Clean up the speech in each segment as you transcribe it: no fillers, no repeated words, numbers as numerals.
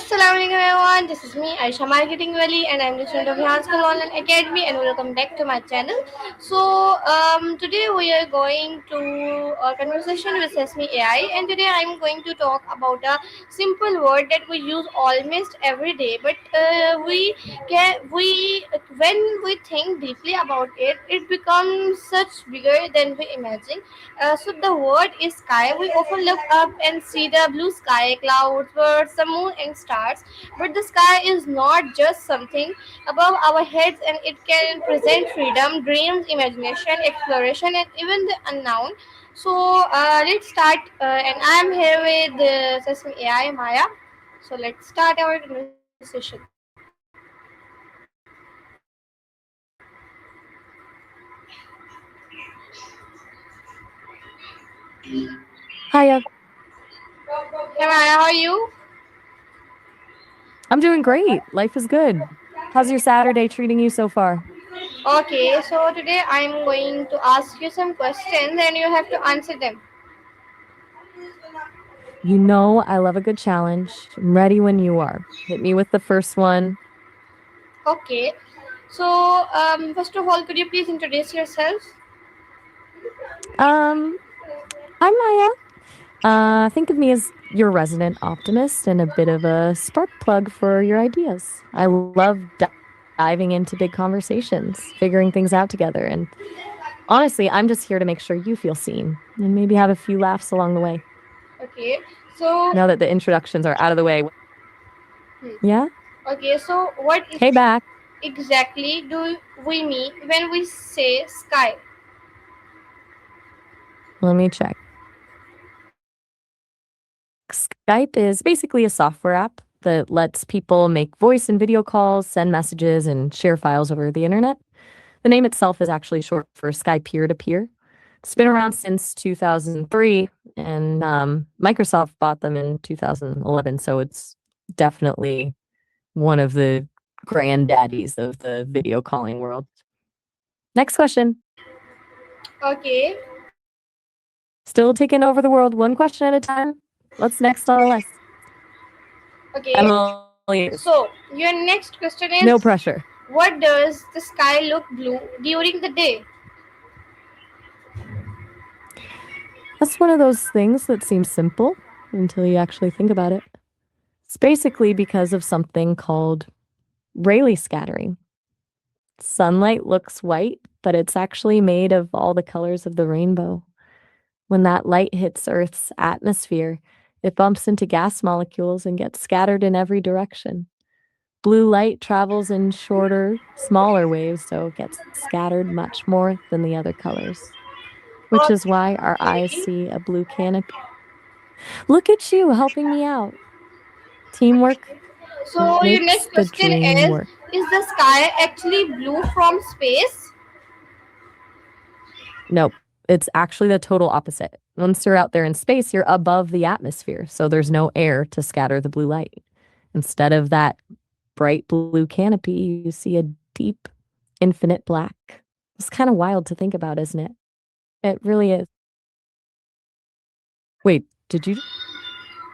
Assalamualaikum everyone, this is me Aisha Marketing Valley and I'm the student of Yhan School Online Academy and welcome back to my channel. Today we are going to a conversation with Sesame AI and today I'm going to talk about a simple word that we use almost every day but we when we think deeply about it, it becomes such bigger than we imagine. So the word is sky. We often look up and see the blue sky, clouds, birds, the moon, and stars. But the sky is not just something above our heads, and it can present freedom, dreams, imagination, exploration, and even the unknown. Let's start. And I'm here with Sesame AI Maya. So let's start our conversation. Hiya. Hey Maya, how are you? I'm doing great. Life is good. How's your Saturday treating you so far? Okay, so today I'm going to ask you some questions and you have to answer them. You know I love a good challenge. I'm ready when you are. Hit me with the first one. Okay. First of all, could you please introduce yourself? Um, I'm Maya. Think of me as your resident optimist and a bit of a spark plug for your ideas. I love diving into big conversations, figuring things out together, and honestly, I'm just here to make sure you feel seen and maybe have a few laughs along the way. Okay. So, Now that the introductions are out of the way, hmm, yeah? okay. So, what Hey back. exactly do we mean when we say sky? Let me check. Skype is basically a software app that lets people make voice and video calls, send messages, and share files over the internet. The name itself is actually short for Skype peer to peer. It's been around since 2003, and Microsoft bought them in 2011, so it's definitely one of the granddaddies of the video calling world. Next question. Okay. Still taking over the world one question at a time. What's next on the list? Okay. Emily, So, your next question is, no pressure. what does the sky look blue during the day? That's one of those things that seems simple until you actually think about it. It's basically because of something called Rayleigh scattering. Sunlight looks white, but it's actually made of all the colors of the rainbow. When that light hits Earth's atmosphere, it bumps into gas molecules and gets scattered in every direction. Blue light travels in shorter, smaller waves, so it gets scattered much more than the other colors, which is why our eyes Okay. see a blue canopy. Look at you helping me out. Teamwork So, your makes next the question dream work. is the sky actually blue from space? Nope. It's actually the total opposite. Once you're out there in space, you're above the atmosphere, so there's no air to scatter the blue light. Instead of that bright blue canopy, you see a deep, infinite black. It's kind of wild to think about, isn't it? It really is. Wait, did you?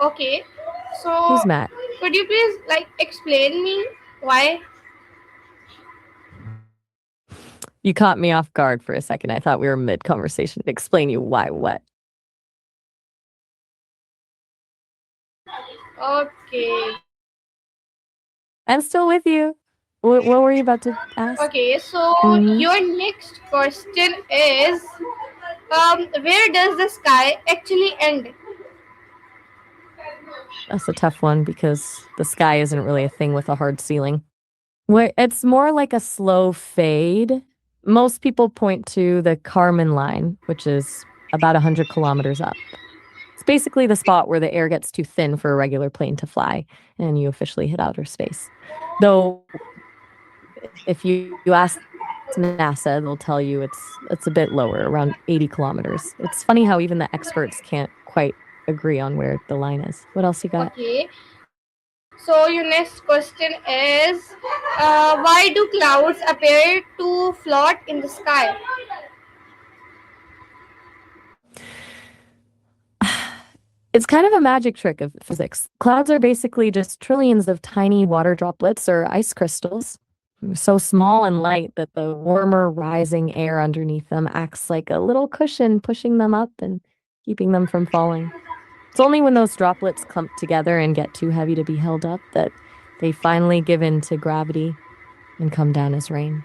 Okay. So, Who's Matt? could you please explain me why? You caught me off guard for a second. I thought we were mid conversation to explain you why what. Okay. I'm still with you. What were you about to ask? Okay. So Hmm. your next question is, where does the sky actually end? That's a tough one because the sky isn't really a thing with a hard ceiling. Where it's more like a slow fade. Most people point to the Kármán line, which is about 100 kilometers up. It's basically the spot where the air gets too thin for a regular plane to fly, and you officially hit outer space. Though, if you ask NASA, they'll tell you it's a bit lower, around 80 kilometers. It's funny how even the experts can't quite agree on where the line is. What else you got? Okay. So your next question is, why do clouds appear to float in the sky? It's kind of a magic trick of physics. Clouds are basically just trillions of tiny water droplets or ice crystals, so small and light that the warmer, rising air underneath them acts like a little cushion, pushing them up and keeping them from falling. It's only when those droplets clump together and get too heavy to be held up that they finally give in to gravity and come down as rain.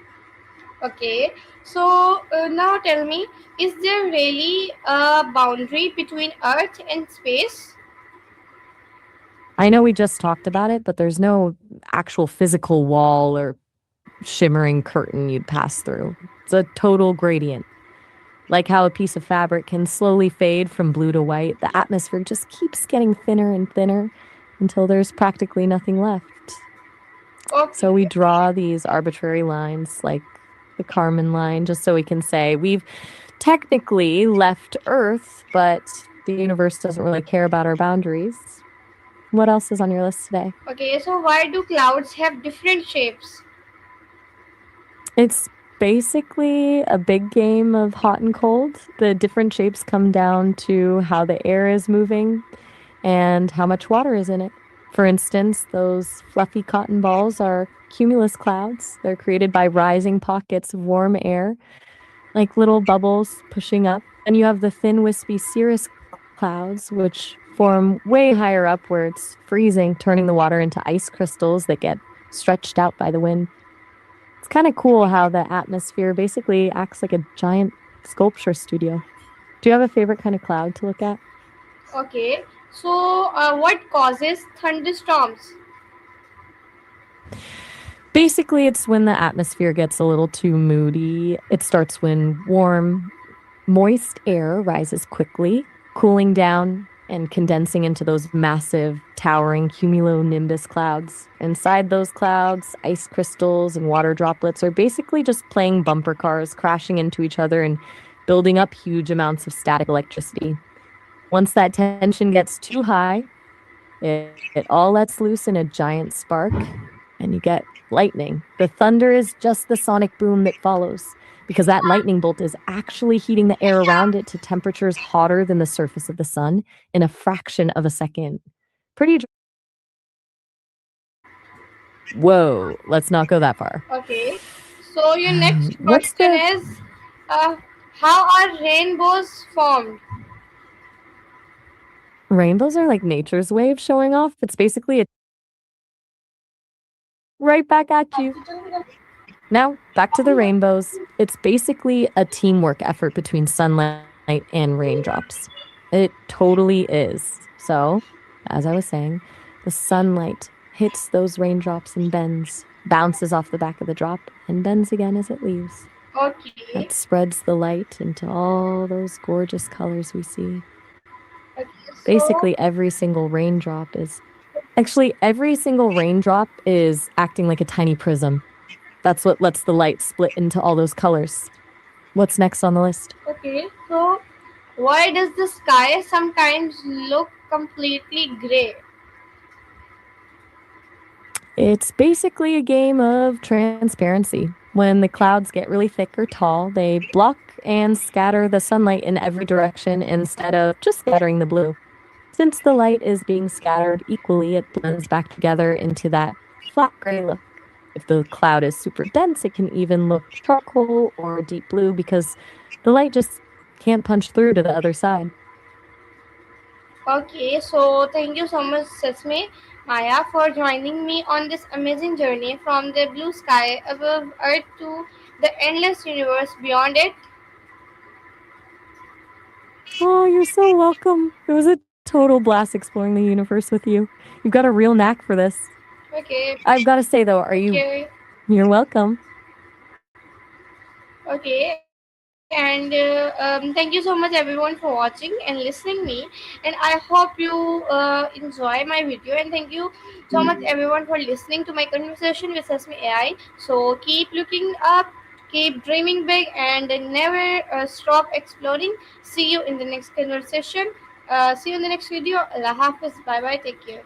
Okay, so now tell me, is there really a boundary between Earth and space? I know we just talked about it, but there's no actual physical wall or shimmering curtain you'd pass through. It's a total gradient. Like how a piece of fabric can slowly fade from blue to white, the atmosphere just keeps getting thinner and thinner until there's practically nothing left. So we Okay, draw these arbitrary lines like the Kármán line just so we can say we've technically left Earth, but the universe doesn't really care about our boundaries. What else is on your list today? okay, so why do clouds have different shapes? It's basically a big game of hot and cold. The different shapes come down to how the air is moving and how much water is in it. For instance, those fluffy cotton balls are cumulus clouds. They're created by rising pockets of warm air, like little bubbles pushing up. And you have the thin, wispy cirrus clouds, which form way higher up where it's freezing, turning the water into ice crystals that get stretched out by the wind. It's kind of cool how the atmosphere basically acts like a giant sculpture studio. Do you have a favorite kind of cloud to look at? Okay, so what causes thunderstorms? Basically, it's when the atmosphere gets a little too moody. It starts when warm, moist air rises quickly, cooling down and condensing into those massive, towering cumulonimbus clouds. Inside those clouds, ice crystals and water droplets are basically just playing bumper cars, crashing into each other and building up huge amounts of static electricity. Once that tension gets too high, it all lets loose in a giant spark, and you get lightning. The thunder is just the sonic boom that follows, because that lightning bolt is actually heating the air around it to temperatures hotter than the surface of the sun in a fraction of a second. Pretty. Whoa, let's not go that far. Okay, so your next What's question the is, uh, how are rainbows formed? rainbows are like nature's way of showing off? It's basically a right back at you. Now, back to the rainbows. It's basically a teamwork effort between sunlight and raindrops. It totally is. So, as I was saying, the sunlight hits those raindrops and bends, bounces off the back of the drop, and bends again as it leaves. Okay, That spreads the light into all those gorgeous colors we see. okay, so Basically, every single raindrop is acting like a tiny prism. That's what lets the light split into all those colors. What's next on the list? okay, so why does the sky sometimes look completely gray? It's basically a game of transparency. When the clouds get really thick or tall, they block and scatter the sunlight in every direction instead of just scattering the blue. Since the light is being scattered equally, it blends back together into that flat gray look. If the cloud is super dense, it can even look charcoal or deep blue because the light just can't punch through to the other side. Okay, so thank you so much, Sesame Maya, for joining me on this amazing journey from the blue sky above Earth to the endless universe beyond it. Oh, you're so welcome. It was a total blast exploring the universe with you. You've got a real knack for this. Okay, I've got to say, though, are you? okay, You're welcome. okay, and thank you so much everyone for watching and listening me. And I hope you enjoy my video. And thank you so much everyone for listening to my conversation with Sesame AI. So keep looking up, keep dreaming big, and never stop exploring. See you in the next conversation. See you in the next video. Allah Hafiz. Bye bye. Take care.